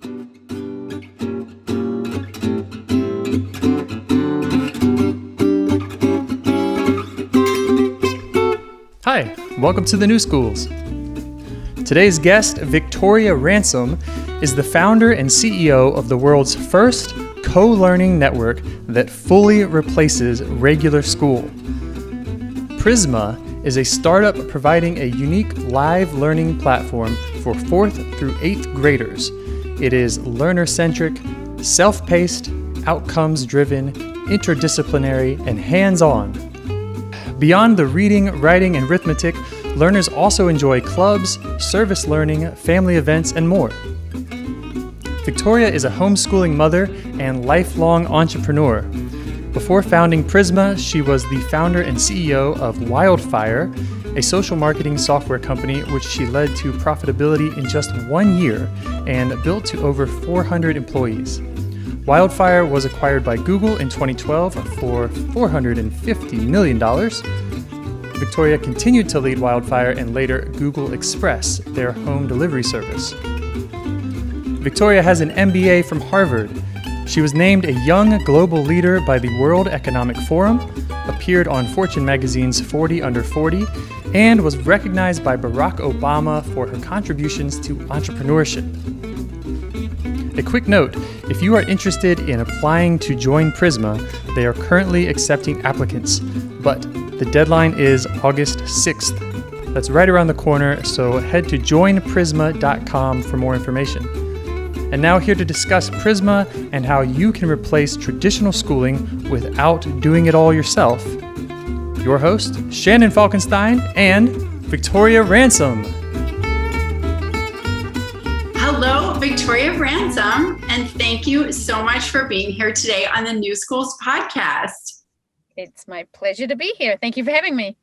Hi, welcome to the New Schools. Today's guest, Victoria Ransom, is the founder and CEO of the world's first co-learning network that fully replaces regular school. Prisma is a startup providing a unique live learning platform for 4th through 8th graders. It is learner-centric, self-paced, outcomes-driven, interdisciplinary, and hands-on. Beyond the reading, writing, and arithmetic, learners also enjoy clubs, service learning, family events, and more. Victoria is a homeschooling mother and lifelong entrepreneur. Before founding Prisma, she was the founder and CEO of Wildfire, a social marketing software company which she led to profitability in just 1 year and built to over 400 employees. Wildfire was acquired by Google in 2012 for $450 million. Victoria continued to lead Wildfire and later Google Express, their home delivery service. Victoria has an MBA from Harvard. She was named a Young Global Leader by the World Economic Forum, appeared on Fortune magazine's 40 Under 40, and was recognized by Barack Obama for her contributions to entrepreneurship. A quick note, if you are interested in applying to join Prisma, they are currently accepting applicants, but the deadline is August 6th. That's right around the corner, so head to joinprisma.com for more information. And now here to discuss Prisma and how you can replace traditional schooling without doing it all yourself, your host, Shannon Falkenstein and Victoria Ransom. Hello, Victoria Ransom, and thank you so much for being here today on the New Schools podcast. It's my pleasure to be here. Thank you for having me.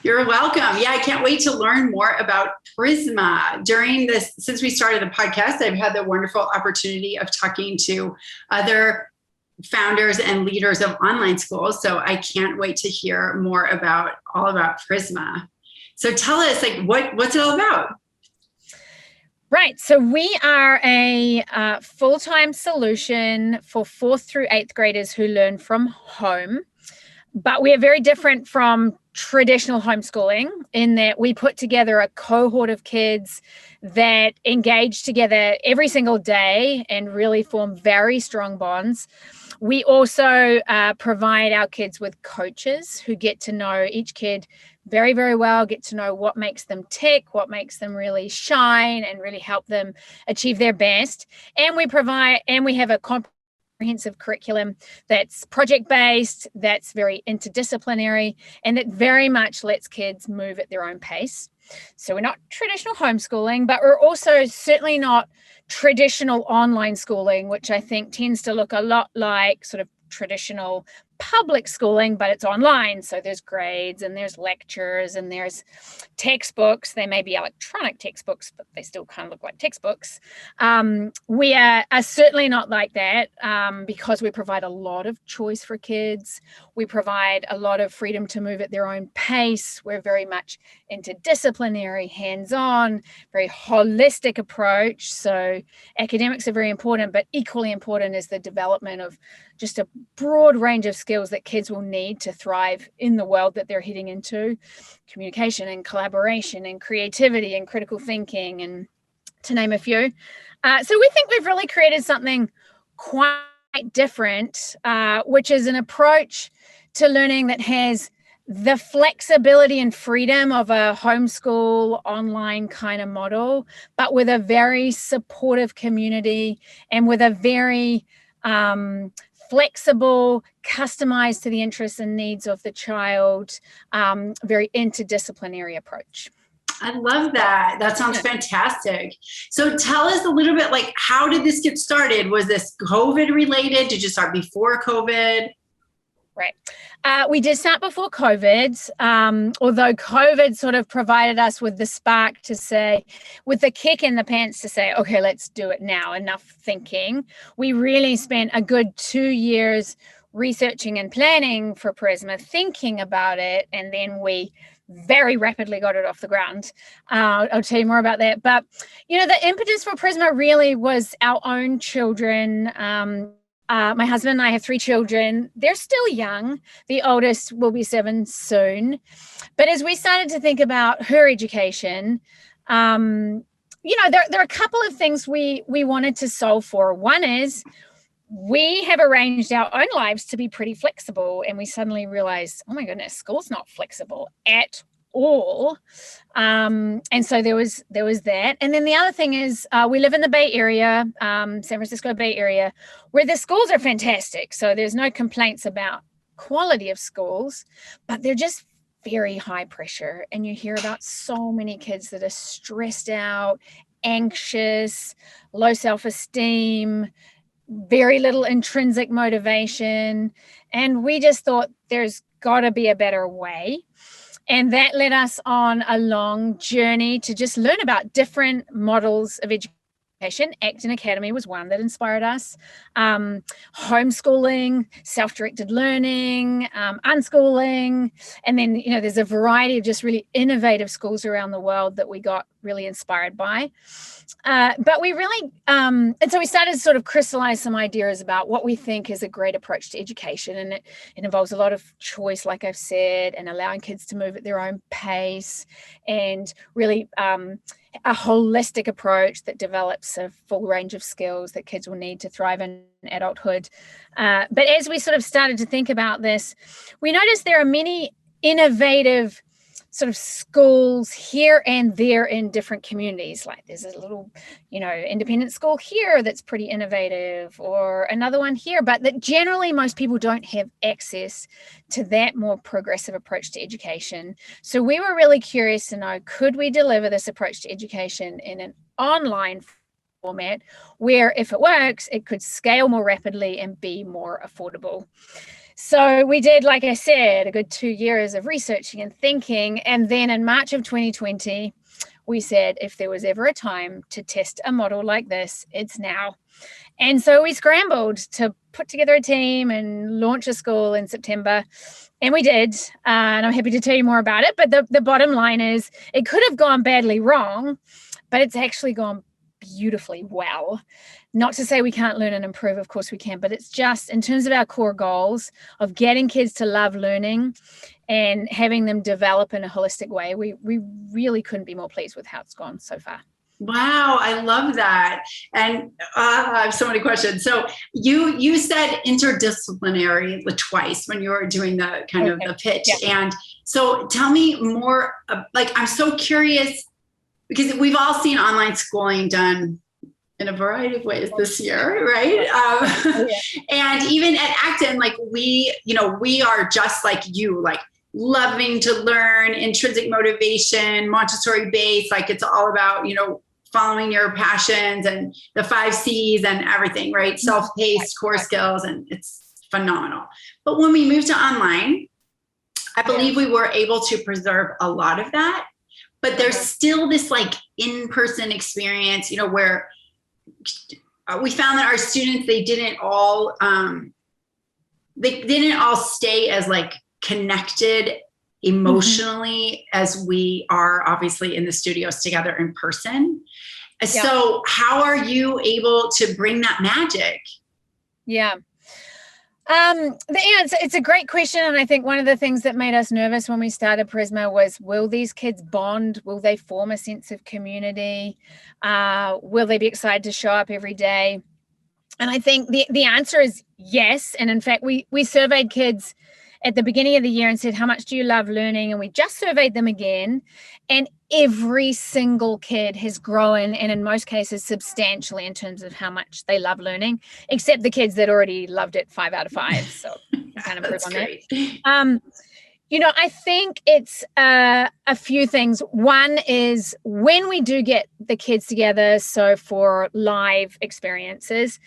You're welcome. Yeah, I can't wait to learn more about Prisma. Since we started the podcast, I've had the wonderful opportunity of talking to other founders and leaders of online schools. So I can't wait to hear more all about Prisma. So tell us, what's it all about? Right. So we are a full-time solution for 4th through 8th graders who learn from home. But we are very different from traditional homeschooling in that we put together a cohort of kids that engage together every single day and really form very strong bonds. We also provide our kids with coaches who get to know each kid very, very well, get to know what makes them tick, what makes them really shine, and really help them achieve their best. And we have a comprehensive curriculum that's project-based, that's very interdisciplinary, and that very much lets kids move at their own pace. So we're not traditional homeschooling, but we're also certainly not traditional online schooling, which I think tends to look a lot like sort of traditional public schooling, but it's online. So there's grades and there's lectures and there's textbooks. They may be electronic textbooks, but they still kind of look like textbooks. We are certainly not like that because we provide a lot of choice for kids. We provide a lot of freedom to move at their own pace. We're very much interdisciplinary, hands-on, very holistic approach. So academics are very important, but equally important is the development of just a broad range of skills that kids will need to thrive in the world that they're heading into. Communication and collaboration and creativity and critical thinking, and to name a few. So we think we've really created something quite different, which is an approach to learning that has the flexibility and freedom of a homeschool online kind of model, but with a very supportive community and with a very flexible, customized to the interests and needs of the child, very interdisciplinary approach. I love that. That sounds fantastic. So tell us a little bit, how did this get started? Was this COVID related? Did you start before COVID? Right. We did start before COVID, although COVID sort of provided us with the spark to say, with the kick in the pants to say, okay, let's do it now. Enough thinking. We really spent a good 2 years researching and planning for Prisma, thinking about it, and then we very rapidly got it off the ground. I'll tell you more about that. But, the impetus for Prisma really was our own children. My husband and I have 3 children. They're still young. The oldest will be 7 soon. But as we started to think about her education, there are a couple of things we wanted to solve for. One is we have arranged our own lives to be pretty flexible, and we suddenly realized, oh my goodness, school's not flexible at all. And so there was that. And then the other thing is we live in the Bay Area, San Francisco Bay Area, where the schools are fantastic. So there's no complaints about quality of schools, but they're just very high pressure. And you hear about so many kids that are stressed out, anxious, low self-esteem, very little intrinsic motivation. And we just thought there's got to be a better way. And that led us on a long journey to just learn about different models of education. Acton Academy was one that inspired us. Homeschooling, self-directed learning, unschooling. And then, there's a variety of just really innovative schools around the world that we got really inspired by. But we really, and so we started to sort of crystallize some ideas about what we think is a great approach to education. And it involves a lot of choice, like I've said, and allowing kids to move at their own pace, and really a holistic approach that develops a full range of skills that kids will need to thrive in adulthood. But as we sort of started to think about this, we noticed there are many innovative sort of schools here and there in different communities. Like there's a little, independent school here that's pretty innovative, or another one here, but that generally most people don't have access to that more progressive approach to education. So we were really curious to know, could we deliver this approach to education in an online format where, if it works, it could scale more rapidly and be more affordable? So we did, like I said, a good 2 years of researching and thinking. And then in March of 2020, we said, if there was ever a time to test a model like this, it's now. And so we scrambled to put together a team and launch a school in September. And we did. And I'm happy to tell you more about it. But the bottom line is, it could have gone badly wrong, but it's actually gone beautifully well. Not to say we can't learn and improve, of course we can, but it's just in terms of our core goals of getting kids to love learning and having them develop in a holistic way, we really couldn't be more pleased with how it's gone so far. Wow, I love that. And I have so many questions. So you said interdisciplinary twice when you were doing the kind of the pitch. Yeah. And so tell me more, I'm so curious, because we've all seen online schooling done in a variety of ways this year, right? And even at Acton, we are just like you, loving to learn, intrinsic motivation, Montessori based, it's all about, following your passions and the 5 C's and everything, right? Self-paced core skills, and it's phenomenal. But when we moved to online, I believe we were able to preserve a lot of that, but there's still this in-person experience, where we found that our students, they didn't all stay as connected emotionally as we are obviously in the studios together in person. Yeah. So how are you able to bring that magic? Yeah. It's a great question. And I think one of the things that made us nervous when we started Prisma was, will these kids bond? Will they form a sense of community? Will they be excited to show up every day? And I think the answer is yes. And in fact, we surveyed kids at the beginning of the year and said, how much do you love learning? And we just surveyed them again. And every single kid has grown, and in most cases substantially, in terms of how much they love learning, except the kids that already loved it 5 out of 5. So kind of prove on great. That. I think it's a few things. One is when we do get the kids together, so for live experiences,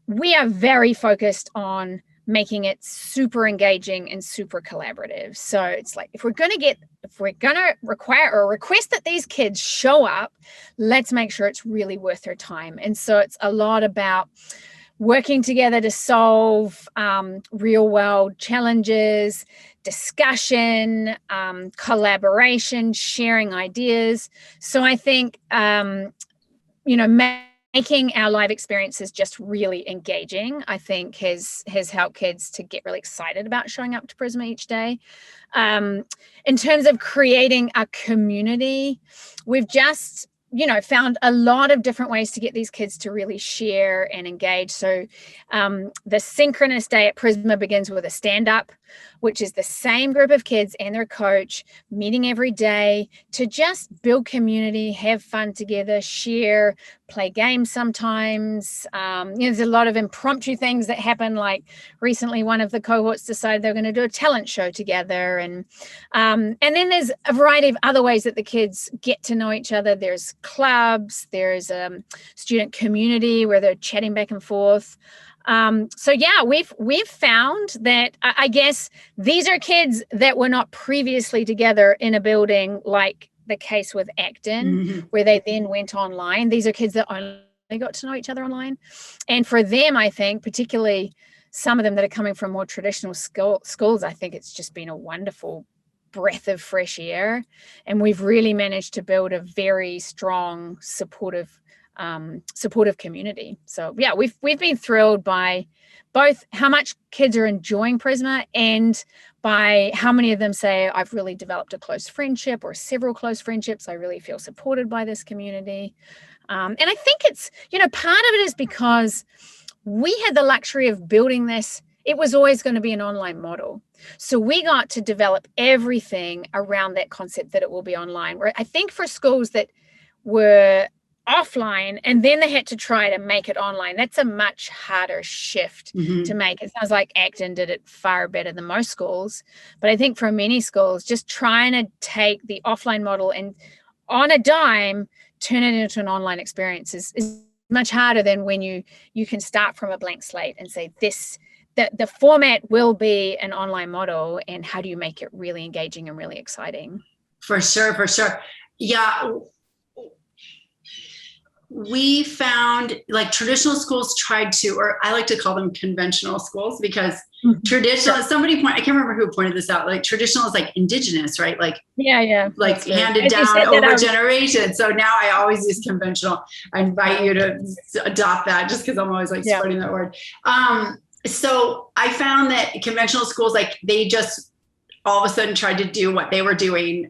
we are very focused on making it super engaging and super collaborative. So it's if we're going to require or request that these kids show up, let's make sure it's really worth their time. And so it's a lot about working together to solve real world challenges, discussion, collaboration, sharing ideas. So I think, making our live experiences just really engaging, I think has helped kids to get really excited about showing up to Prisma each day. In terms of creating a community, we've just found a lot of different ways to get these kids to really share and engage. So the synchronous day at Prisma begins with a stand-up, which is the same group of kids and their coach meeting every day to just build community, have fun together, share, play games sometimes. There's a lot of impromptu things that happen. Like recently, one of the cohorts decided they're going to do a talent show together. And then there's a variety of other ways that the kids get to know each other. There's clubs, there's a student community where they're chatting back and forth. We've found that, I guess, these are kids that were not previously together in a building, like the case with Acton, where they then went online. These are kids that only got to know each other online. And for them, I think, particularly some of them that are coming from more traditional schools, I think it's just been a wonderful breath of fresh air. And we've really managed to build a very strong, supportive community. So yeah, we've been thrilled by both how much kids are enjoying Prisma and by how many of them say, I've really developed a close friendship or several close friendships. I really feel supported by this community. And I think it's, part of it is because we had the luxury of building this. It was always going to be an online model. So we got to develop everything around that concept that it will be online. Where I think for schools that were offline and then they had to try to make it online, that's a much harder shift to make. It sounds like Acton did it far better than most schools, but I think for many schools, just trying to take the offline model and on a dime turn it into an online experience is much harder than when you can start from a blank slate and say the format will be an online model, and how do you make it really engaging and really exciting? For sure. Yeah. We found like traditional schools tried to, or I like to call them conventional schools, because traditional, somebody I can't remember who pointed this out, like traditional is like indigenous, right? Like, like handed down over generations. So now I always use conventional. I invite you to adopt that just because I'm always like spreading that word. So I found that conventional schools, like they just all of a sudden tried to do what they were doing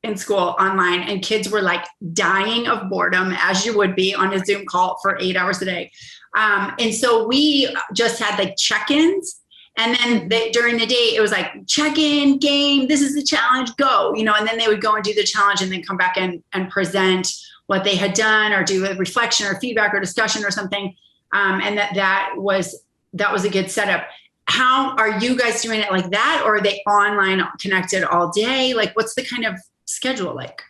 in school online, and kids were like dying of boredom, as you would be on a Zoom call for 8 hours a day. And so we just had like check-ins, and then during the day it was like check-in, game, this is the challenge, go, and then they would go and do the challenge and then come back and present what they had done or do a reflection or feedback or discussion or something. And that was a good setup. How are you guys doing it like that? Or are they online connected all day? Like what's the kind of schedule like?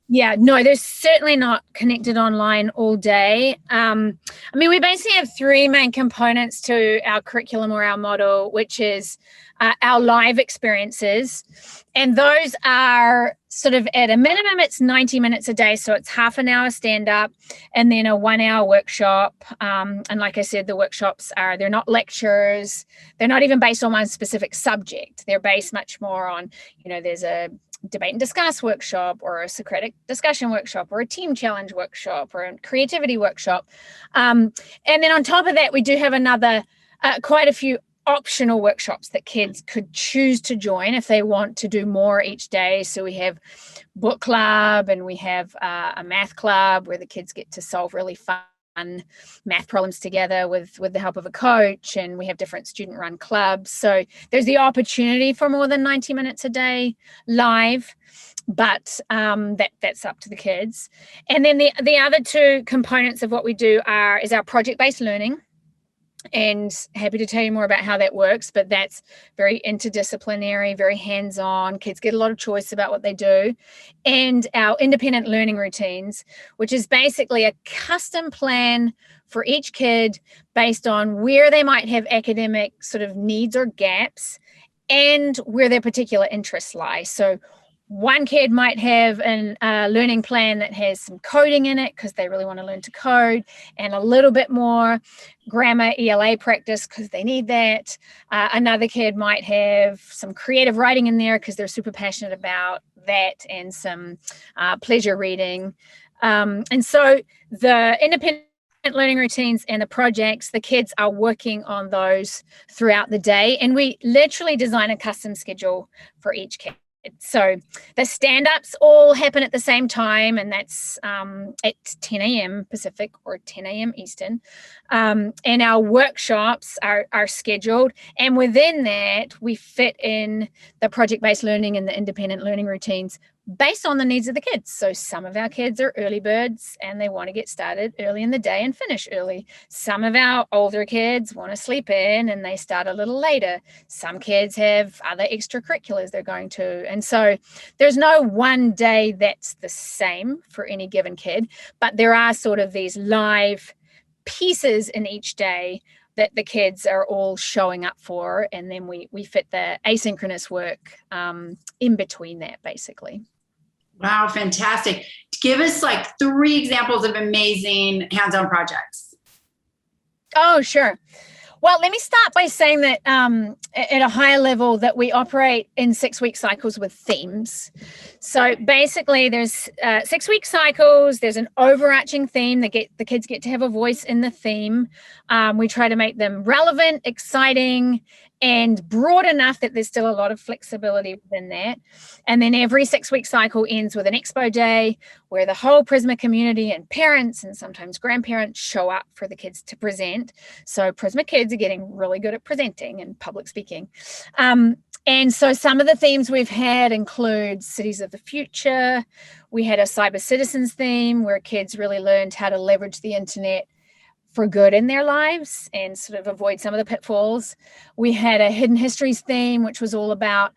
Yeah, no, they're certainly not connected online all day. We basically have three main components to our curriculum or our model, which is our live experiences. And those are sort of at a minimum, it's 90 minutes a day. So it's half an hour stand up and then a 1 hour workshop. And like I said, the workshops they're not lectures. They're not even based on one specific subject. They're based much more on, there's a debate and discuss workshop or a Socratic discussion workshop or a team challenge workshop or a creativity workshop. And then on top of that, we do have another, quite a few optional workshops that kids could choose to join if they want to do more each day. So we have book club and we have a math club where the kids get to solve really fun math problems together with the help of a coach, and we have different student run clubs. So there's the opportunity for more than 90 minutes a day live, but that's up to the kids. And then the other two components of what we do is our project-based learning. And happy to tell you more about how that works, but that's very interdisciplinary, very hands-on. Kids get a lot of choice about what they do. And our independent learning routines, which is basically a custom plan for each kid based on where they might have academic sort of needs or gaps and where their particular interests lie. So one kid might have a learning plan that has some coding in it because they really want to learn to code, and a little bit more grammar ELA practice because they need that. Another kid might have some creative writing in there because they're super passionate about that, and some pleasure reading. And so the independent learning routines and the projects, the kids are working on those throughout the day, and we literally design a custom schedule for each kid. So the stand-ups all happen at the same time, and that's at 10 a.m. Pacific or 10 a.m. Eastern. And our workshops are scheduled, and within that, we fit in the project-based learning and the independent learning routines based on the needs of the kids. So some of our kids are early birds and they want to get started early in the day and finish early. Some of our older kids want to sleep in and they start a little later. Some kids have other extracurriculars they're going to. And so there's no one day that's the same for any given kid, but there are sort of these live pieces in each day that the kids are all showing up for. And then we fit the asynchronous work in between that, basically. Wow, fantastic. Give us like 3 examples of amazing hands-on projects. Oh, sure. Well, let me start by saying that at a higher level that we operate in 6-week cycles with themes. So basically there's 6-week cycles. There's an overarching theme that the kids get to have a voice in the theme. We try to make them relevant, exciting, and broad enough that there's still a lot of flexibility within that. And then every 6-week cycle ends with an expo day where the whole Prisma community and parents and sometimes grandparents show up for the kids to present. So Prisma kids are getting really good at presenting and public speaking. And so some of the themes we've had include cities of the future. We had a cyber citizens theme where kids really learned how to leverage the internet for good in their lives and sort of avoid some of the pitfalls. We had a hidden histories theme, which was all about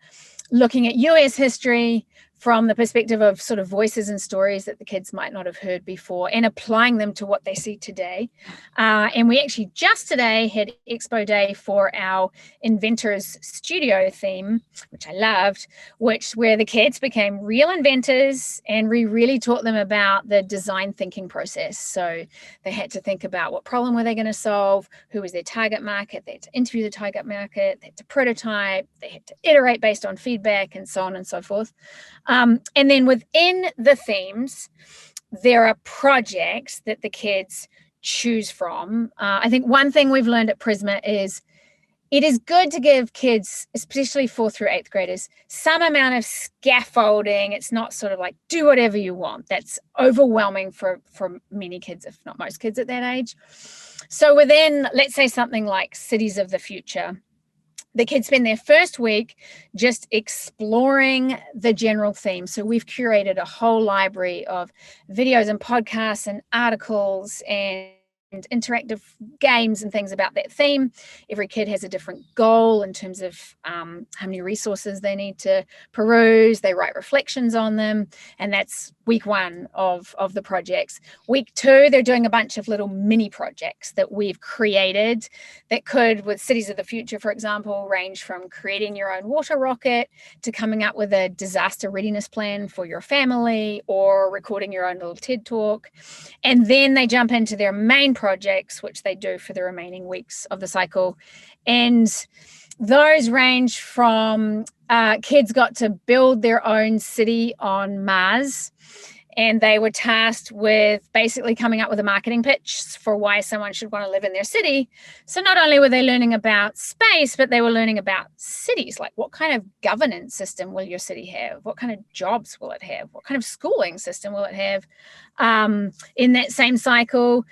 looking at US history from the perspective of sort of voices and stories that the kids might not have heard before and applying them to what they see today. And we actually just today had Expo Day for our Inventors Studio theme, which I loved, where the kids became real inventors and we really taught them about the design thinking process. So they had to think about what problem were they going to solve, who was their target market, they had to interview the target market, they had to prototype, they had to iterate based on feedback and so on and so forth. And then within the themes, there are projects that the kids choose from. I think one thing we've learned at Prisma is it is good to give kids, especially 4th through 8th graders, some amount of scaffolding. It's not sort of like do whatever you want. That's overwhelming for many kids, if not most kids at that age. So within, let's say something like Cities of the Future, the kids spend their first week just exploring the general theme. So we've curated a whole library of videos and podcasts and articles and interactive games and things about that theme. Every kid has a different goal in terms of how many resources they need to peruse. They write reflections on them, and that's week 1 of the projects. Week 2, they're doing a bunch of little mini projects that we've created that could, with Cities of the Future, for example, range from creating your own water rocket to coming up with a disaster readiness plan for your family or recording your own little TED talk. And then they jump into their main projects, which they do for the remaining weeks of the cycle. And those range from kids got to build their own city on Mars, and they were tasked with basically coming up with a marketing pitch for why someone should want to live in their city. So not only were they learning about space, but they were learning about cities, like what kind of governance system will your city have? What kind of jobs will it have? What kind of schooling system will it have? In that same cycle,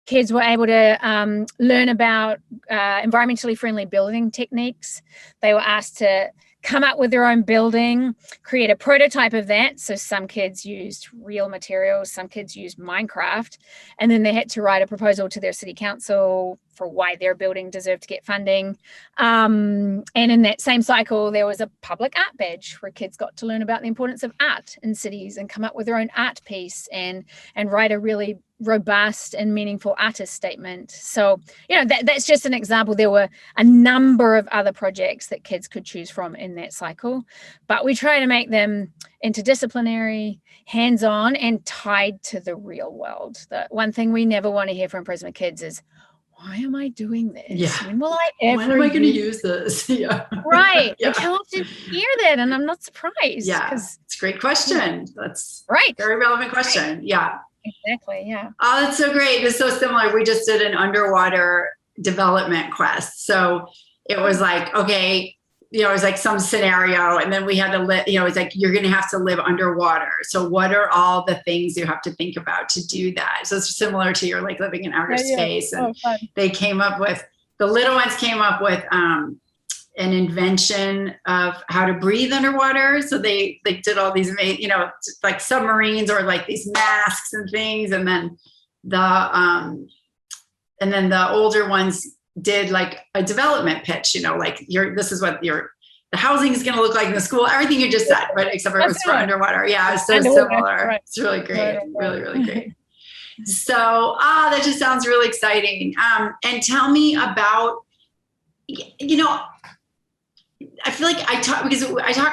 kids were able to learn about environmentally friendly building techniques. They were asked to come up with their own building, create a prototype of that. So some kids used real materials, some kids used Minecraft, and then they had to write a proposal to their city council for why their building deserved to get funding. And in that same cycle, there was a public art badge where kids got to learn about the importance of art in cities and come up with their own art piece and write a really robust and meaningful artist statement. So, that's just an example. There were a number of other projects that kids could choose from in that cycle, but we try to make them interdisciplinary, hands-on, and tied to the real world. The one thing we never want to hear from Prisma kids is, why am I doing this? Yeah. When will I ever When am I going to use this? Yeah. Right. Yeah. I often hear that, and I'm not surprised. Yeah. It's a great question. That's right. Very relevant question. Yeah. Exactly. Yeah. Oh, that's so great. It's so similar. We just did an underwater development quest. So it was like, okay, it was like some scenario, and then we had to live, it's like, you're going to have to live underwater. So what are all the things you have to think about to do that? So it's similar to your like living in outer space. And they came up with, the little ones came up with an invention of how to breathe underwater. So they did all these, like submarines or like these masks and things. And then the older ones did like a development pitch, like this is what the housing is going to look like in the school, everything you just said, but except for it was for underwater. Yeah. It's so similar. Right. It's really great. Really, really great. So, that just sounds really exciting. And tell me about, I feel like I talk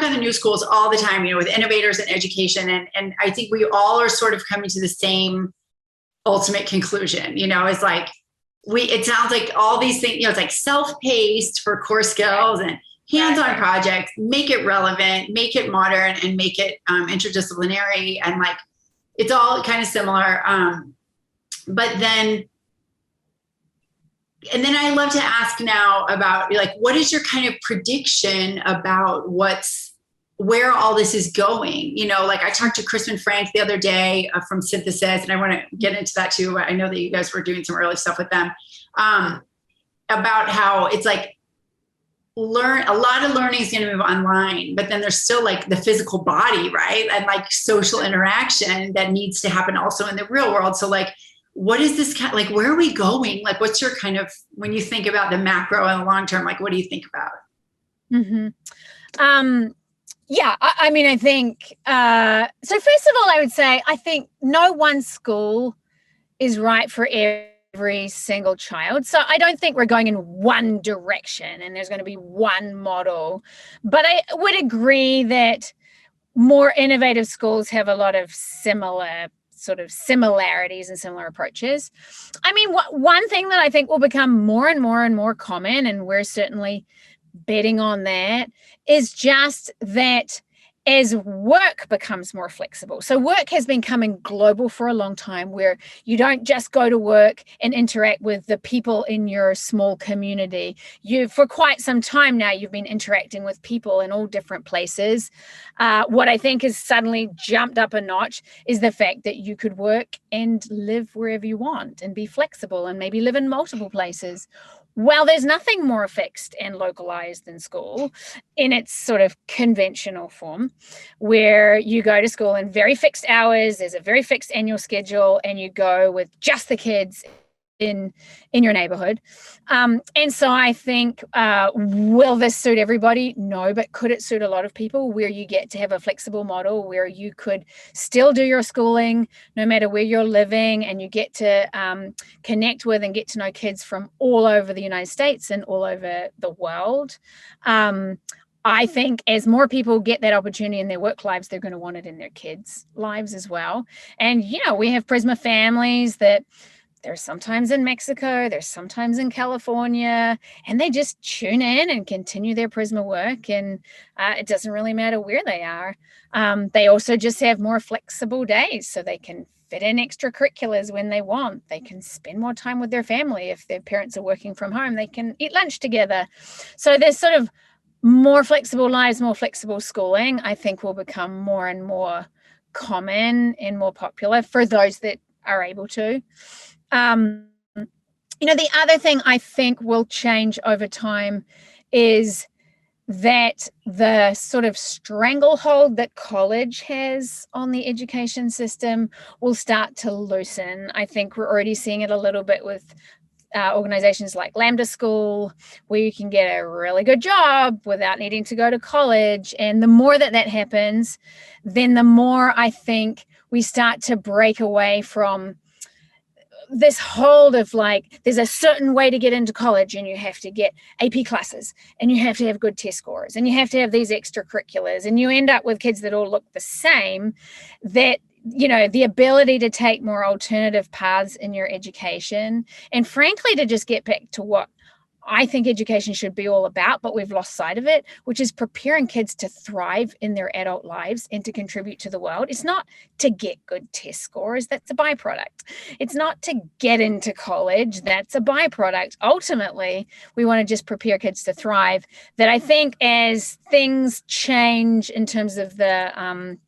on the new schools all the time, with innovators in education. And I think we all are sort of coming to the same ultimate conclusion, it's like, it sounds like all these things, it's like self-paced for core skills and hands-on projects, make it relevant, make it modern, and make it interdisciplinary. And like, it's all kind of similar. But then I love to ask now about like, what is your kind of prediction about where all this is going? Like I talked to Crispin Frank the other day from Synthesis, and I want to get into that too. I know that you guys were doing some early stuff with them about how it's like a lot of learning is going to move online, but then there's still like the physical body, right? And like social interaction that needs to happen also in the real world. So like, what is this kind of like, where are we going? Like, what's your kind of, when you think about the macro and the long term, like, what do you think about? Mm-hmm. Yeah, I mean, I think, so first of all, I would say, I think no one school is right for every single child. So I don't think we're going in one direction and there's going to be one model. But I would agree that more innovative schools have a lot of similarities and similar approaches. I mean, one thing that I think will become more and more and more common, and we're certainly betting on that, is just that as work becomes more flexible. So work has been coming global for a long time, where you don't just go to work and interact with the people in your small community. For quite some time now, you've been interacting with people in all different places. What I think has suddenly jumped up a notch is the fact that you could work and live wherever you want and be flexible and maybe live in multiple places. Well, there's nothing more fixed and localized than school in its sort of conventional form, where you go to school in very fixed hours, there's a very fixed annual schedule, and you go with just the kids in your neighborhood. And so I think, will this suit everybody? No, but could it suit a lot of people, where you get to have a flexible model where you could still do your schooling no matter where you're living, and you get to connect with and get to know kids from all over the United States and all over the world. I think as more people get that opportunity in their work lives, they're going to want it in their kids' lives as well. And, we have Prisma families that they're sometimes in Mexico, they're sometimes in California, and they just tune in and continue their Prisma work. And it doesn't really matter where they are. They also just have more flexible days, so they can fit in extracurriculars when they want. They can spend more time with their family. If their parents are working from home, they can eat lunch together. So there's sort of more flexible lives, more flexible schooling, I think will become more and more common and more popular for those that are able to. The other thing I think will change over time is that the sort of stranglehold that college has on the education system will start to loosen. I think we're already seeing it a little bit with organizations like Lambda School, where you can get a really good job without needing to go to college. And the more that happens, then the more I think we start to break away from this hold of like, there's a certain way to get into college, and you have to get AP classes, and you have to have good test scores, and you have to have these extracurriculars, and you end up with kids that all look the same. That, you know, the ability to take more alternative paths in your education, and frankly, to just get back to what I think education should be all about, but we've lost sight of it, which is preparing kids to thrive in their adult lives and to contribute to the world. It's not to get good test scores. That's a byproduct. It's not to get into college. That's a byproduct. Ultimately, we want to just prepare kids to thrive. That I think as things change in terms of the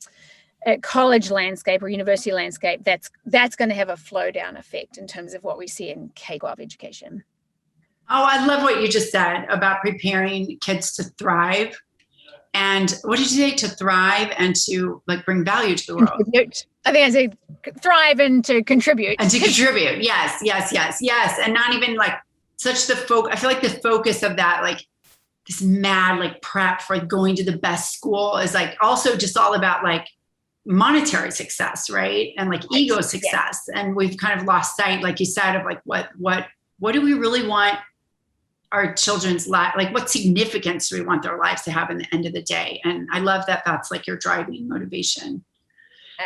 college landscape or university landscape, that's going to have a flow down effect in terms of what we see in K-12 education. Oh, I love what you just said about preparing kids to thrive. And what did you say? To thrive and to like bring value to the world. Contribute. I think I say thrive and to contribute. And to contribute. Yes. And not even like such the focus. I feel like the focus of that, like this mad like prep for going to the best school is like also just all about like monetary success, right? And like ego success. Yeah. And we've kind of lost sight, like you said, of like what do we really want our children's life, like what significance do we want their lives to have in the end of the day? And I love that that's like your driving motivation.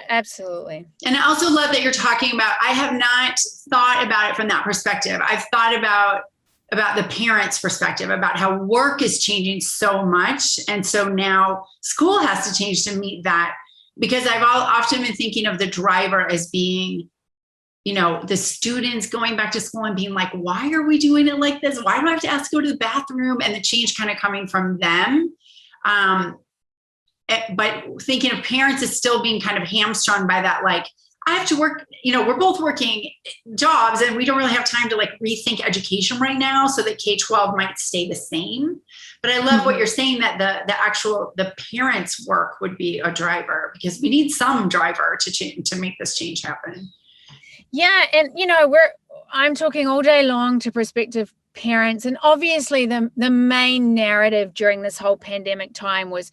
Absolutely. And I also love that you're talking about, I have not thought about it from that perspective. I've thought about the parents' perspective, about how work is changing so much. And so now school has to change to meet that, because I've often been thinking of the driver as being, you know, the students going back to school and being like, why are we doing it like this? Why do I have to ask to go to the bathroom? And the change kind of coming from them. But thinking of parents as still being kind of hamstrung by that, like, I have to work, you know, we're both working jobs and we don't really have time to like rethink education right now, so that K-12 might stay the same. But I love what you're saying, that the parents' work would be a driver, because we need some driver to make this change happen. Yeah. And, you know, I'm talking all day long to prospective parents. And obviously the main narrative during this whole pandemic time was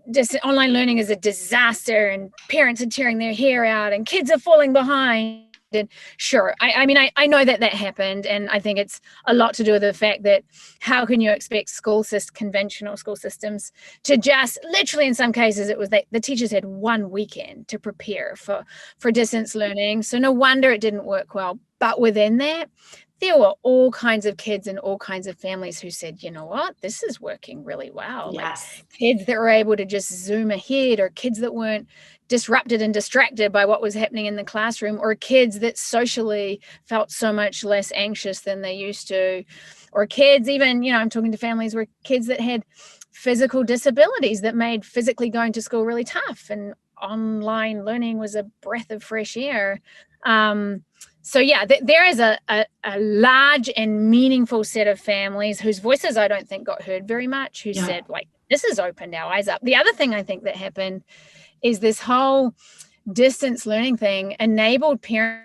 just online learning is a disaster, and parents are tearing their hair out and kids are falling behind. And sure, I mean, I know that happened. And I think it's a lot to do with the fact that how can you expect conventional school systems to just literally, in some cases, it was that the teachers had one weekend to prepare for distance learning. So no wonder it didn't work well. But within that, there were all kinds of kids and all kinds of families who said, you know what, this is working really well. Yes. Like kids that were able to just zoom ahead, or kids that weren't disrupted and distracted by what was happening in the classroom, or kids that socially felt so much less anxious than they used to, or kids even, you know, I'm talking to families where kids that had physical disabilities that made physically going to school really tough, and online learning was a breath of fresh air. So yeah, there is a large and meaningful set of families whose voices I don't think got heard very much, who said, like, this has opened our eyes up. The other thing I think that happened is this whole distance learning thing enabled parents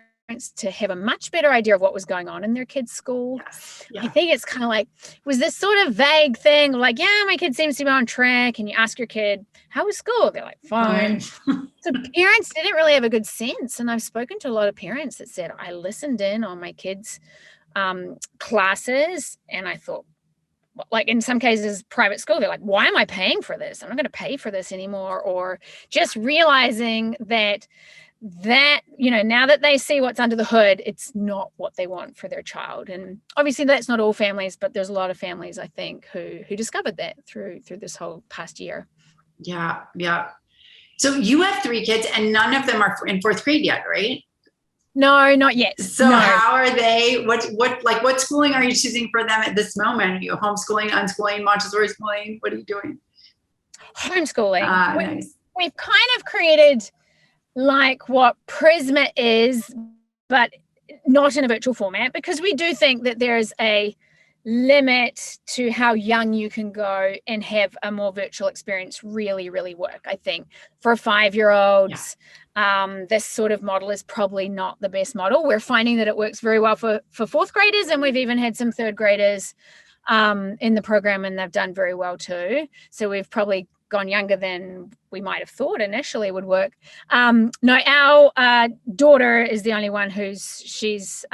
to have a much better idea of what was going on in their kids' school. Yes. Yeah. I think it's kind of like, it was this sort of vague thing, like, yeah, my kid seems to be on track. And you ask your kid, how was school? They're like, fine. So parents didn't really have a good sense. And I've spoken to a lot of parents that said, I listened in on my kids' classes, and I thought, like in some cases, private school, they're like, why am I paying for this? I'm not going to pay for this anymore. Or just realizing that, you know, now that they see what's under the hood, it's not what they want for their child. And obviously that's not all families, but there's a lot of families, I think, who discovered that through this whole past year. Yeah. Yeah. So you have 3 kids and none of them are in 4th grade yet, right? No, not yet. So no. How are they, what schooling are you choosing for them at this moment? Are you homeschooling, unschooling, Montessori schooling? What are you doing? Homeschooling. Nice. We've kind of created like what Prisma is, but not in a virtual format, because we do think that there is a limit to how young you can go and have a more virtual experience really, really work. I think for 5-year-olds, this sort of model is probably not the best model. We're finding that it works very well for fourth graders, and we've even had some third graders in the program, and they've done very well too. So we've probably gone younger than we might have thought initially would work. No, our daughter is the only one she's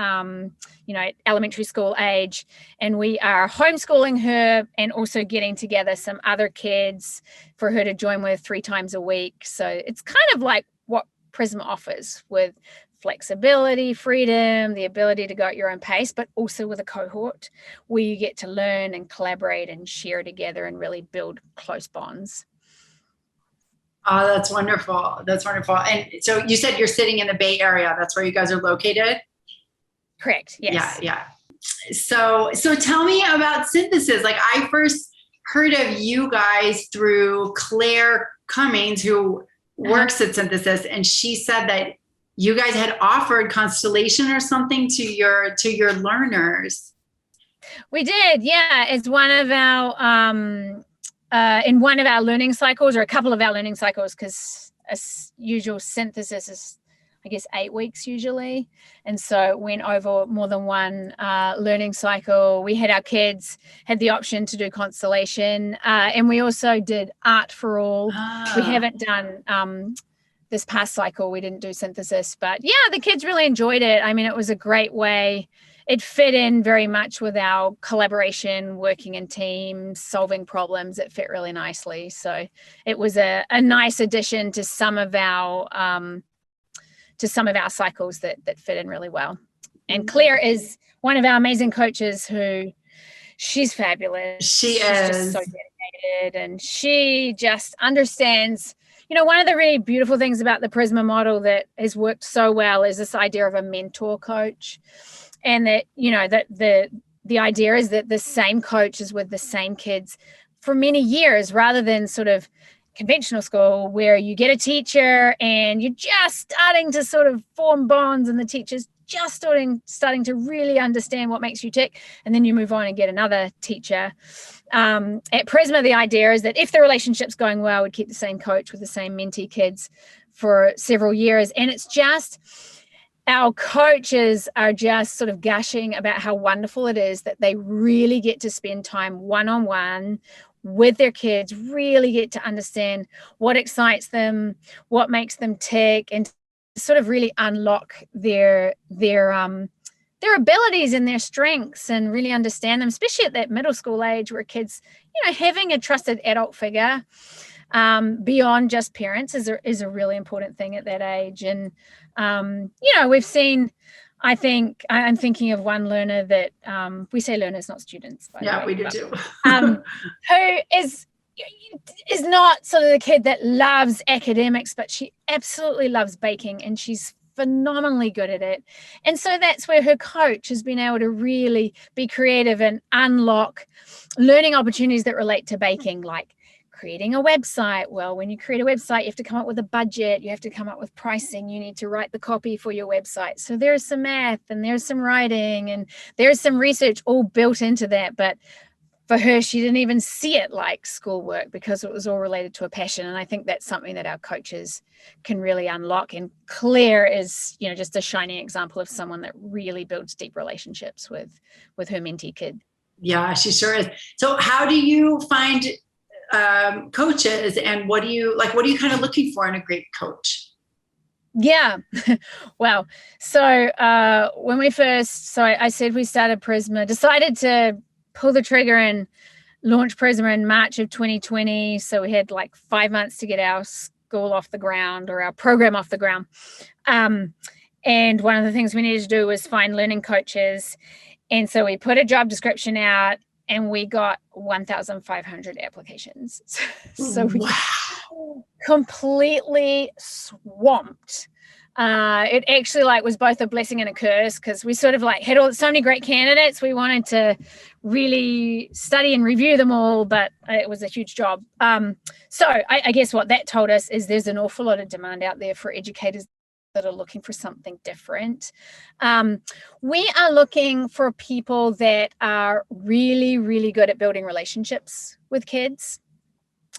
elementary school age, and we are homeschooling her and also getting together some other kids for her to join with 3 times a week. So it's kind of like what Prisma offers, with flexibility, freedom, the ability to go at your own pace, but also with a cohort where you get to learn and collaborate and share together and really build close bonds. Oh, that's wonderful. That's wonderful. And so you said you're sitting in the Bay Area. That's where you guys are located? Correct. Yes. Yeah. So tell me about synthesis. Like, I first heard of you guys through Claire Cummings, who works at Synthesis, and she said that you guys had offered Constellation or something to your learners. We did, yeah. It's one of our in one of our learning cycles, or a couple of our learning cycles, because as usual, Synthesis is, I guess, 8 weeks usually, and so it went over more than one learning cycle. We had our kids had the option to do Constellation, and we also did Art for All. We haven't done this past cycle, we didn't do Synthesis, but yeah, the kids really enjoyed it. I mean, it was a great way. It fit in very much with our collaboration, working in teams, solving problems. It fit really nicely. So it was a nice addition to some of our cycles that fit in really well. And Claire is one of our amazing coaches who, she's fabulous. She's just so dedicated, and she just understands. One of the really beautiful things about the Prisma model that has worked so well is this idea of a mentor coach. And that, that the idea is that the same coach is with the same kids for many years, rather than sort of conventional school where you get a teacher and you're just starting to sort of form bonds, and the teacher's just starting to really understand what makes you tick, and then you move on and get another teacher. At Prisma, the idea is that if the relationship's going well, we'd keep the same coach with the same mentee kids for several years. And it's just, our coaches are just sort of gushing about how wonderful it is that they really get to spend time one-on-one with their kids, really get to understand what excites them, what makes them tick, and sort of really unlock their abilities and their strengths, and really understand them, especially at that middle school age where kids, having a trusted adult figure beyond just parents is a really important thing at that age. And, we've seen, I think, I'm thinking of one learner that we say learners, not students. By the way, we do too. Who is not sort of the kid that loves academics, but she absolutely loves baking, and she's phenomenally good at it. And so that's where her coach has been able to really be creative and unlock learning opportunities that relate to baking, like creating a website. Well, when you create a website, you have to come up with a budget, you have to come up with pricing, you need to write the copy for your website. So there's some math, and there's some writing, and there's some research all built into that. But for her, she didn't even see it like schoolwork, because it was all related to a passion. And I think that's something that our coaches can really unlock. And Claire is, just a shining example of someone that really builds deep relationships with her mentee kid. Yeah, she sure is. So how do you find coaches, and what are you kind of looking for in a great coach? Yeah. Well, so when we first, I said we started Prisma, decided to pull the trigger and launch Prisma in March of 2020. So we had like 5 months to get our school off the ground, or our program off the ground. And one of the things we needed to do was find learning coaches. And so we put a job description out, and we got 1,500 applications. So we completely swamped. It actually was both a blessing and a curse, because we sort of had so many great candidates. We wanted to really study and review them all, but it was a huge job. So I guess what that told us is there's an awful lot of demand out there for educators that are looking for something different. We are looking for people that are really, really good at building relationships with kids,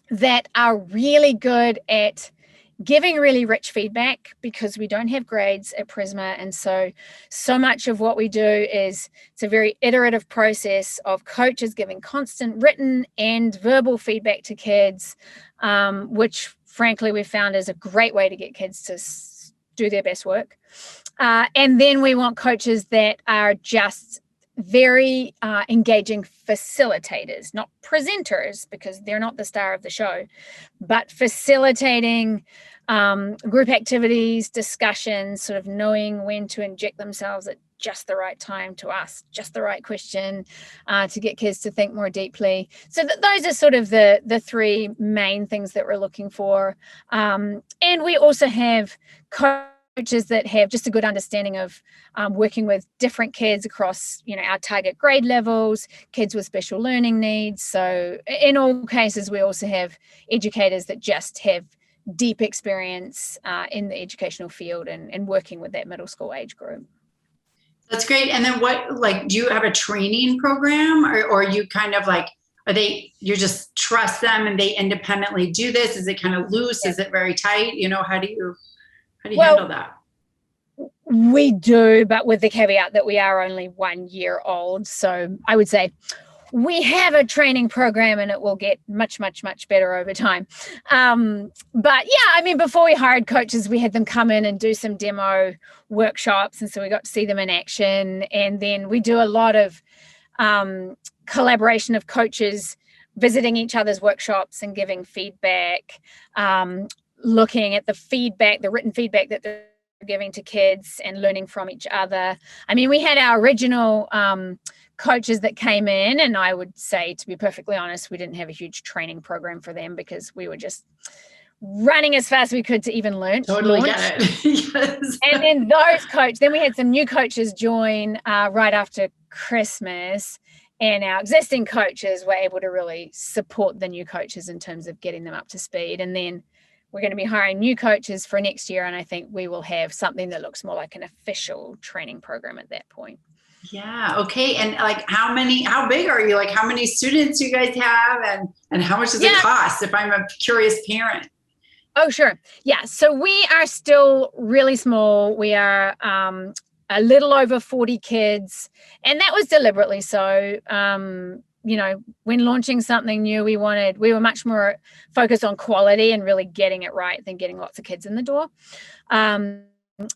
that are really good at giving really rich feedback, because we don't have grades at Prisma. And so much of what we do is it's a very iterative process of coaches giving constant written and verbal feedback to kids, which frankly we found is a great way to get kids to do their best work. And then we want coaches that are just very engaging facilitators, not presenters, because they're not the star of the show, but facilitating group activities, discussions, sort of knowing when to inject themselves at just the right time to ask just the right question, to get kids to think more deeply. So those are sort of the three main things that we're looking for. And we also have coaches that have just a good understanding of working with different kids across, our target grade levels, kids with special learning needs. So in all cases, we also have educators that just have deep experience in the educational field and working with that middle school age group. That's great. And then do you have a training program, or you kind of you just trust them and they independently do this? Is it kind of loose? Yeah. Is it very tight? How do you handle that? We do, but with the caveat that we are only 1 year old. So I would say we have a training program and it will get much, much, much better over time. But yeah, before we hired coaches, we had them come in and do some demo workshops. And so we got to see them in action. And then we do a lot of collaboration of coaches visiting each other's workshops and giving feedback, looking at the feedback, the written feedback that they're giving to kids and learning from each other. We had our original coaches that came in, and I would say, to be perfectly honest, we didn't have a huge training program for them because we were just running as fast as we could to even learn. Totally get it. Yes. And then we had some new coaches join right after Christmas, and our existing coaches were able to really support the new coaches in terms of getting them up to speed. And then we're going to be hiring new coaches for next year, and I think we will have something that looks more like an official training program at that point. Yeah. Okay. And how big are you? How many students you guys have, and how much does it cost if I'm a curious parent? Oh, sure. Yeah. So we are still really small. We are a little over 40 kids, and that was deliberately so. When launching something new, we were much more focused on quality and really getting it right than getting lots of kids in the door.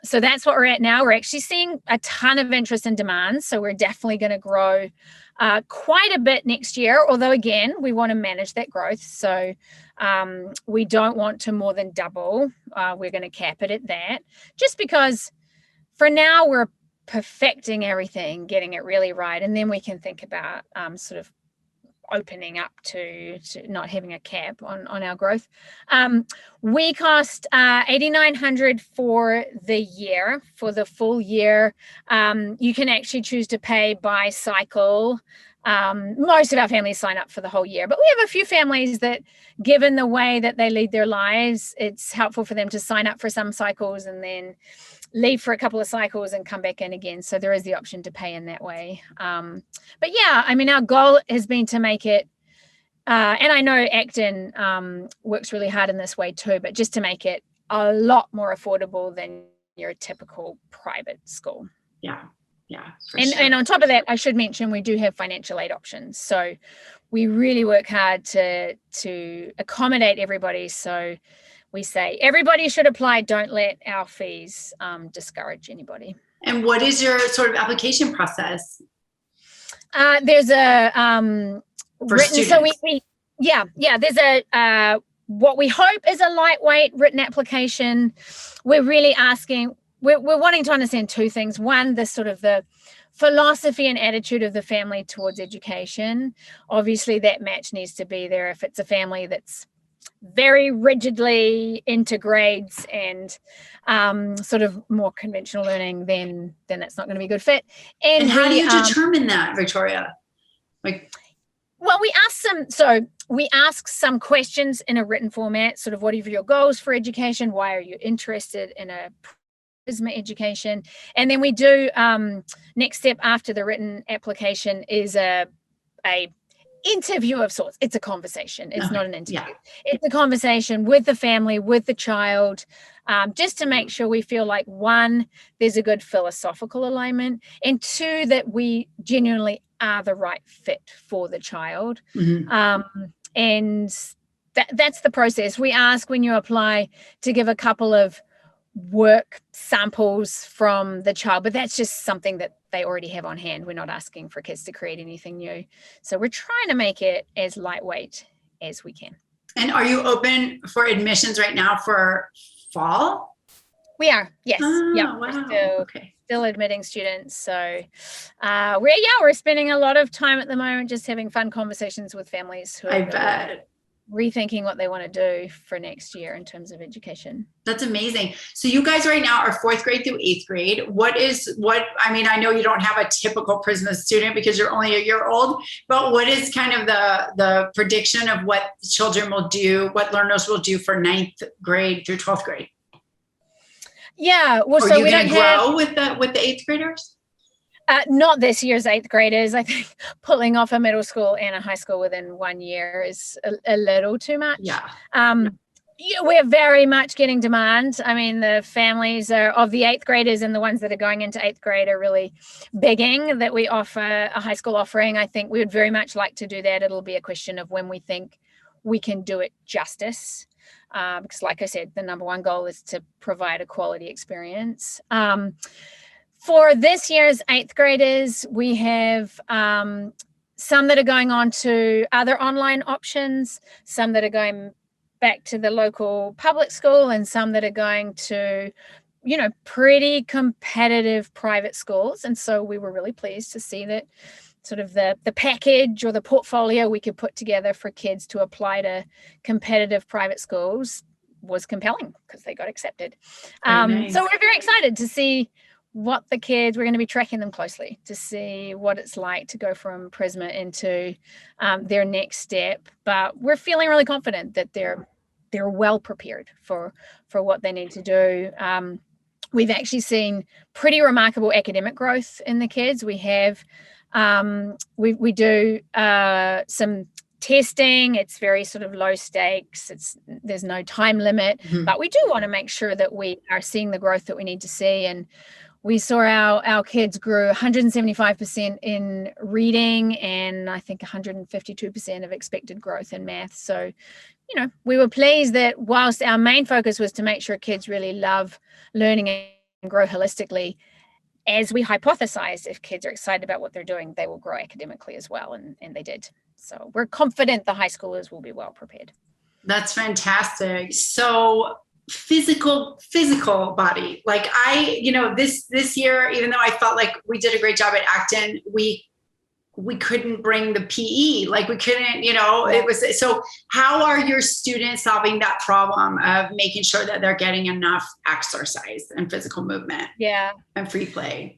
So that's what we're at now. We're actually seeing a ton of interest and demand. So we're definitely going to grow quite a bit next year. Although, again, we want to manage that growth. So we don't want to more than double. We're going to cap it at that, just because for now we're perfecting everything, getting it really right. And then we can think about sort of opening up to not having a cap on our growth. We cost $8,900 for the year, for the full year. You can actually choose to pay by cycle. Most of our families sign up for the whole year, but we have a few families that, given the way that they lead their lives, it's helpful for them to sign up for some cycles and then leave for a couple of cycles and come back in again. So there is the option to pay in that way. But yeah, our goal has been to make it, and I know Acton works really hard in this way too, but just to make it a lot more affordable than your typical private school. Yeah. And on top of that, I should mention we do have financial aid options. So we really work hard to accommodate everybody. So we say everybody should apply. Don't let our fees discourage anybody. And what is your sort of application process? There's a for written. Students. So there's a what we hope is a lightweight written application. We're really asking. We're wanting to understand two things. One, the sort of the philosophy and attitude of the family towards education. Obviously, that match needs to be there. If it's a family that's very rigidly into grades and sort of more conventional learning, then that's not going to be a good fit. And how do you determine that, Victoria? Well, we ask some questions in a written format, sort of what are your goals for education? Why are you interested in a Prisma education. And then we do, next step after the written application is a interview of sorts. It's a conversation. It's not an interview. Yeah. It's a conversation with the family, with the child, just to make sure we feel like, one, there's a good philosophical alignment, and two, that we genuinely are the right fit for the child. And that's the process. We ask when you apply to give a couple of work samples from the child, but that's just something that they already have on hand. We're not asking for kids to create anything new. So we're trying to make it as lightweight as we can. And are you open for admissions right now for fall? We are, yes. Wow. We're still admitting students. So we're spending a lot of time at the moment just having fun conversations with families who are rethinking what they want to do for next year in terms of education. That's amazing. So you guys right now are 4th grade through 8th grade. I know you don't have a typical Prisma student because you're only a year old, but what is kind of the prediction of what children will do, what learners will do for 9th grade through 12th grade? Yeah. Well, so we don't grow with the 8th graders? Not this year's 8th graders. I think pulling off a middle school and a high school within 1 year is a little too much. Yeah. We're very much getting demand. I mean, the families of the 8th graders and the ones that are going into 8th grade are really begging that we offer a high school offering. I think we would very much like to do that. It'll be a question of when we think we can do it justice. Because like I said, the number one goal is to provide a quality experience. For this year's 8th graders, we have some that are going on to other online options, some that are going back to the local public school, and some that are going to, pretty competitive private schools. And so we were really pleased to see that sort of the package or the portfolio we could put together for kids to apply to competitive private schools was compelling because they got accepted. Nice. So we're very excited to see what the kids, we're going to be tracking them closely to see what it's like to go from Prisma into their next step. But we're feeling really confident that they're well prepared for what they need to do. We've actually seen pretty remarkable academic growth in the kids. We have, we do some testing. It's very sort of low stakes. There's no time limit, but we do want to make sure that we are seeing the growth that we need to see. And we saw our kids grew 175% in reading and I think 152% of expected growth in math. So, we were pleased that whilst our main focus was to make sure kids really love learning and grow holistically, as we hypothesized, if kids are excited about what they're doing, they will grow academically as well. And they did. So we're confident the high schoolers will be well prepared. That's fantastic. So physical body, like this year, even though I felt like we did a great job at Acton, we couldn't bring the PE, like we couldn't, it was, so how are your students solving that problem of making sure that they're getting enough exercise and physical movement and free play?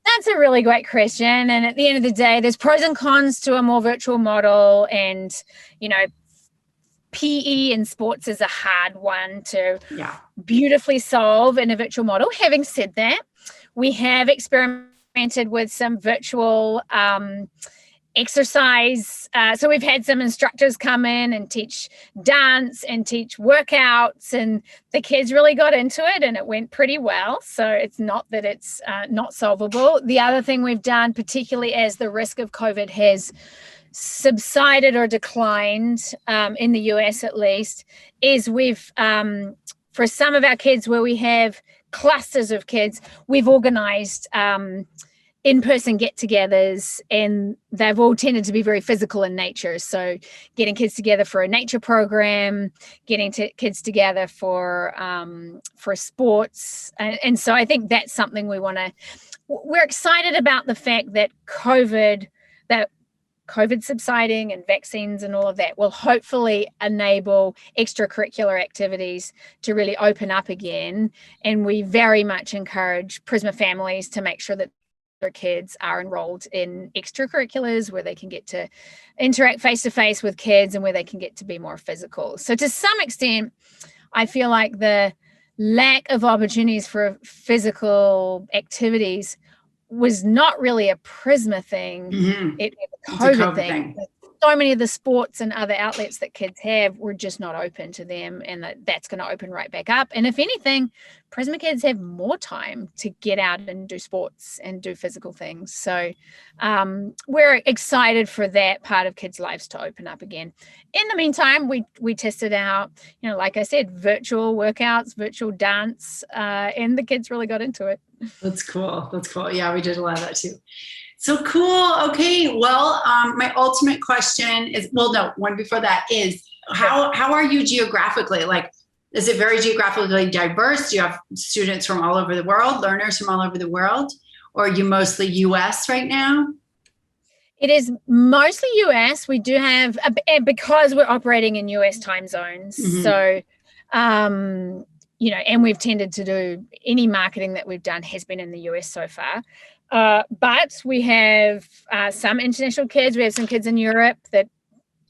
That's a really great question. And at the end of the day, there's pros and cons to a more virtual model, and, PE in sports is a hard one to beautifully solve in a virtual model. Having said that, we have experimented with some virtual exercise. So we've had some instructors come in and teach dance and teach workouts, and the kids really got into it and it went pretty well. So it's not that it's not solvable. The other thing we've done, particularly as the risk of COVID has subsided or declined in the US at least, is we've, for some of our kids where we have clusters of kids, we've organized in-person get-togethers, and they've all tended to be very physical in nature. So getting kids together for a nature program, getting kids together for sports. And so I think that's something we're excited about, the fact that COVID subsiding and vaccines and all of that will hopefully enable extracurricular activities to really open up again. And we very much encourage Prisma families to make sure that their kids are enrolled in extracurriculars where they can get to interact face-to-face with kids and where they can get to be more physical. So to some extent, I feel like the lack of opportunities for physical activities was not really a Prisma thing. Mm-hmm. It was It's a a COVID COVID thing. thing. So many of the sports and other outlets that kids have were just not open to them, and that's going to open right back up. And if anything, Prisma kids have more time to get out and do sports and do physical things. So we're excited for that part of kids' lives to open up again. In the meantime, we tested out, like I said, virtual workouts, virtual dance, and the kids really got into it. That's cool. That's cool. Yeah, we did a lot of that too. So cool. Okay. Well, my ultimate question is, well, no, one before that is how are you geographically? Like, is it very geographically diverse? Do you have students from all over the world, learners from all over the world, or are you mostly US right now? It is mostly US. We do have, because we're operating in US time zones. Mm-hmm. So, and we've tended to do any marketing that we've done has been in the US so far. But we have some international kids. We have some kids in Europe that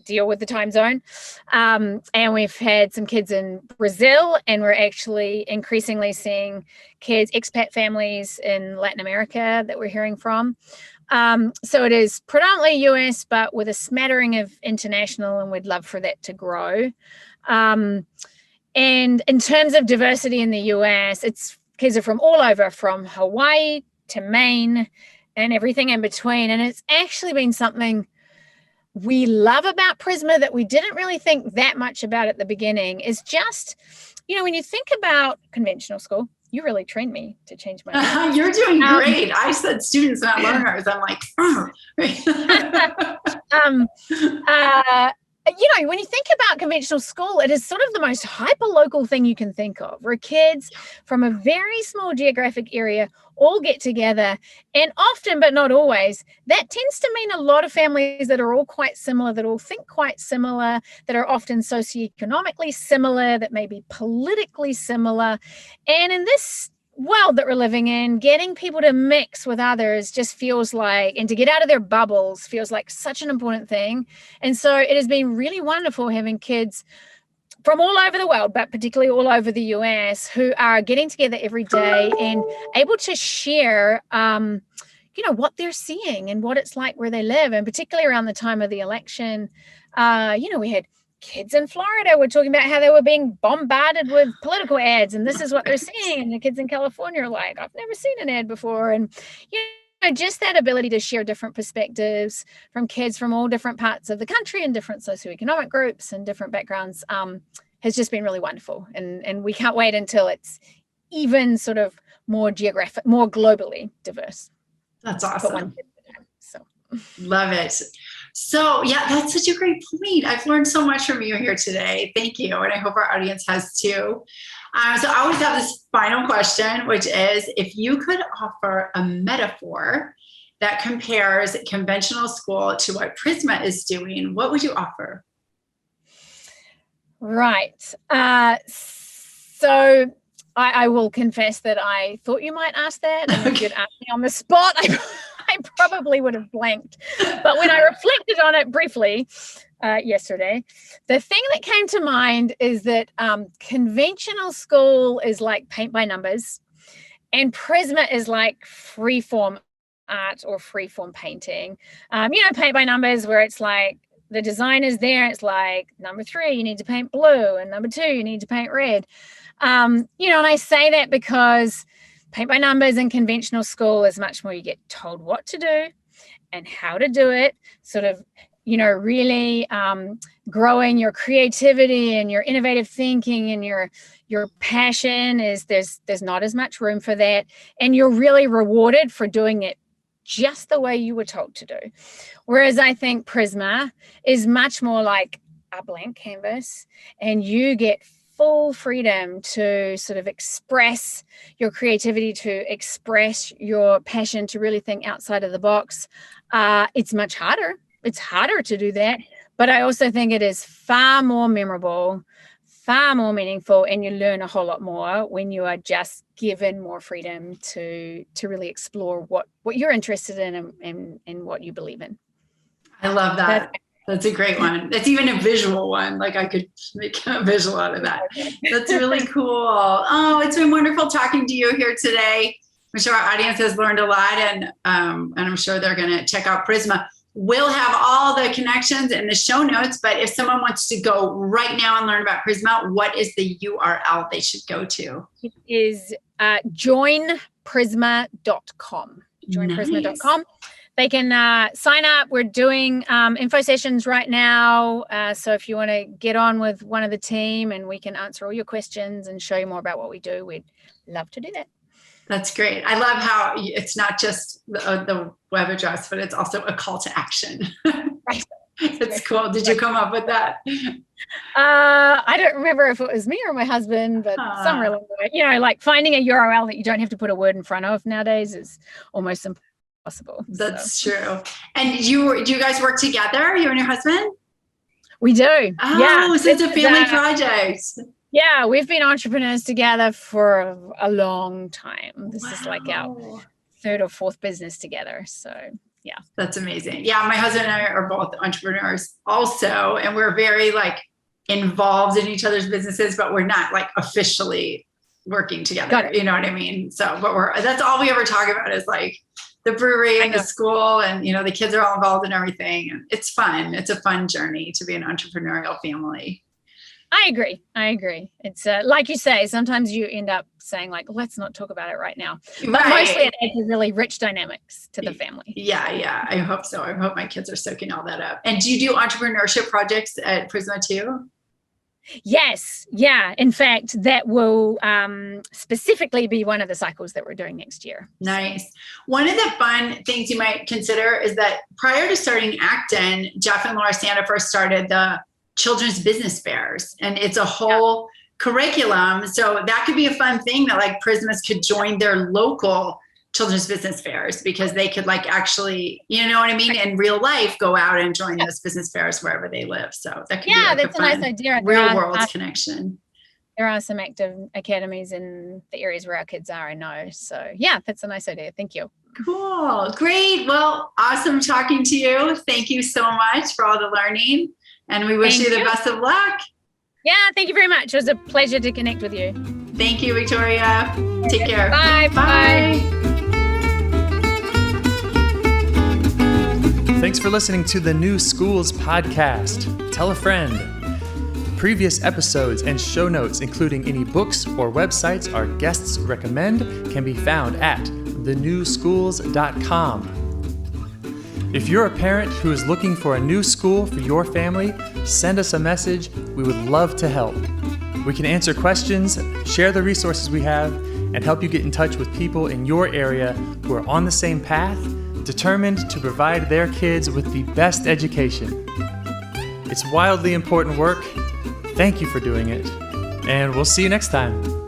deal with the time zone. And we've had some kids in Brazil, and we're actually increasingly seeing kids, expat families in Latin America that we're hearing from. So it is predominantly US, but with a smattering of international, and we'd love for that to grow. And in terms of diversity in the US, kids are from all over, from Hawaii to Maine and everything in between. And it's actually been something we love about Prisma that we didn't really think that much about at the beginning, is just, when you think about conventional school, you really trained me to change my mind. You're doing great. I said students, not learners. I'm like, when you think about conventional school, it is sort of the most hyper-local thing you can think of, where kids from a very small geographic area all get together. And often, but not always, that tends to mean a lot of families that are all quite similar, that all think quite similar, that are often socioeconomically similar, that may be politically similar. And in this world that we're living in, getting people to mix with others just feels like, and to get out of their bubbles feels like such an important thing. And so it has been really wonderful having kids from all over the world, but particularly all over the US, who are getting together every day and able to share, what they're seeing and what it's like where they live. And particularly around the time of the election, we had kids in Florida were talking about how they were being bombarded with political ads, and this is what they're seeing. And the kids in California are like, I've never seen an ad before. And, just that ability to share different perspectives from kids from all different parts of the country and different socioeconomic groups and different backgrounds has just been really wonderful. And we can't wait until it's even sort of more more globally diverse. That's awesome. So love it. So yeah, that's such a great point. I've learned so much from you here today. Thank you. And I hope our audience has too. So I always have this final question, which is, if you could offer a metaphor that compares conventional school to what Prisma is doing, what would you offer? Right. So I will confess that I thought you might ask that, and if you'd asked me on the spot, I probably would have blanked. But when I reflected on it briefly yesterday, the thing that came to mind is that conventional school is like paint by numbers, and Prisma is like freeform art or freeform painting. Paint by numbers, where it's like the design is there. It's like number 3, you need to paint blue, and number 2, you need to paint red. And I say that because paint by numbers in conventional school is much more, you get told what to do and how to do it, sort of, really growing your creativity and your innovative thinking and your passion. There's not as much room for that. And you're really rewarded for doing it just the way you were told to do. Whereas I think Prisma is much more like a blank canvas, and you get full freedom to sort of express your creativity, to express your passion, to really think outside of the box. It's much harder. It's harder to do that. But I also think it is far more memorable, far more meaningful, and you learn a whole lot more when you are just given more freedom to really explore what you're interested in and what you believe in. I love that. That's a great one. That's even a visual one. Like I could make a visual out of that. That's really cool. Oh, it's been wonderful talking to you here today. I'm sure our audience has learned a lot, and I'm sure they're going to check out Prisma. We'll have all the connections in the show notes, but if someone wants to go right now and learn about Prisma, what is the URL they should go to? It is joinprisma.com. Joinprisma.com. They can sign up. We're doing info sessions right now. So if you want to get on with one of the team and we can answer all your questions and show you more about what we do, we'd love to do that. That's great. I love how it's not just the web address, but it's also a call to action. Right. It's cool. Did you come up with that? I don't remember if it was me or my husband, but somewhere along the way. Like finding a URL that you don't have to put a word in front of nowadays is almost impossible. That's true. And do you guys work together, you and your husband? We do. Oh, yeah. So it's a family project. Yeah, we've been entrepreneurs together for a long time. This is like our third or fourth business together. So, yeah. That's amazing. Yeah, my husband and I are both entrepreneurs also, and we're very involved in each other's businesses, but we're not officially working together. You know what I mean? So, but that's all we ever talk about is the brewery and the school, and the kids are all involved in everything. And it's fun. It's a fun journey to be an entrepreneurial family. I agree. It's like you say, sometimes you end up saying let's not talk about it right now. But mostly it adds really rich dynamics to the family. Yeah. I hope so. I hope my kids are soaking all that up. And do you do entrepreneurship projects at Prisma too? Yes. Yeah. In fact, that will specifically be one of the cycles that we're doing next year. Nice. One of the fun things you might consider is that prior to starting Acton, Jeff and Laura Sandifer started the children's business fairs, and it's a whole curriculum. So that could be a fun thing that Prismas could join their local children's business fairs, because they could actually, you know what I mean, in real life, go out and join those business fairs wherever they live. So that could be that's a nice idea. Real world connection. There are some active academies in the areas where our kids are, I know. So yeah, that's a nice idea. Thank you. Cool. Great. Well, awesome talking to you. Thank you so much for all the learning. And we wish you the best of luck. Yeah, thank you very much. It was a pleasure to connect with you. Thank you, Victoria. Take care. Bye. Bye. Thanks for listening to the New Schools podcast. Tell a friend. Previous episodes and show notes, including any books or websites our guests recommend, can be found at thenewschools.com. If you're a parent who is looking for a new school for your family, send us a message. We would love to help. We can answer questions, share the resources we have, and help you get in touch with people in your area who are on the same path, determined to provide their kids with the best education. It's wildly important work. Thank you for doing it, and we'll see you next time.